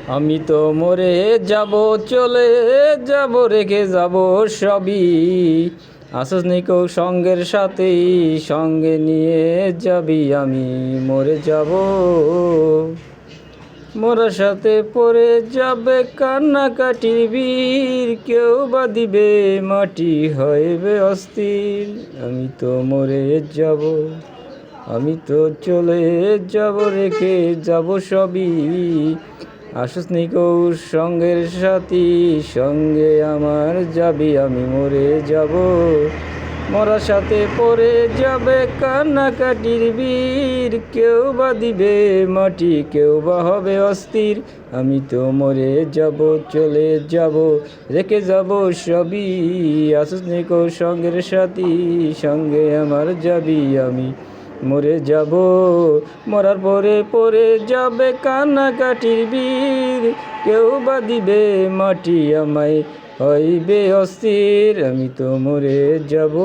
আমি তো মরে যাব, চলে যাব, রেখে যাব সবই। আসস নিকো সঙ্গের সাথেই, সঙ্গে নিয়ে যাবি। আমি মরে যাব, মরার সাথে পড়ে যাবে কান্নাকাটির বীর। কেউ বা দিবে মাটি, হইবে অস্থির। আমি তো মরে যাব, আমি তো চলে যাব, রেখে যাব সবই। আসস নিকো সঙ্গের সাথী, সঙ্গে আমার যাবি। আমি মরে যাব, মরার সাথে পড়ে যাবে কান্নাকাটির বীর। কেউ বা দিবে মাটি, কেউ বা হবে অস্থির। আমি তো মরে যাব, চলে যাব, রেখে যাব সবই। আসস নিকো সঙ্গের সাথী, সঙ্গে আমার যাবি। আমি মরে যাব, মরার পরে পড়ে যাবে কান্নাকাটির বীর। কেউ বা দিবে মাটি, আমায় হইবে অস্থির। আমি তো মরে যাব।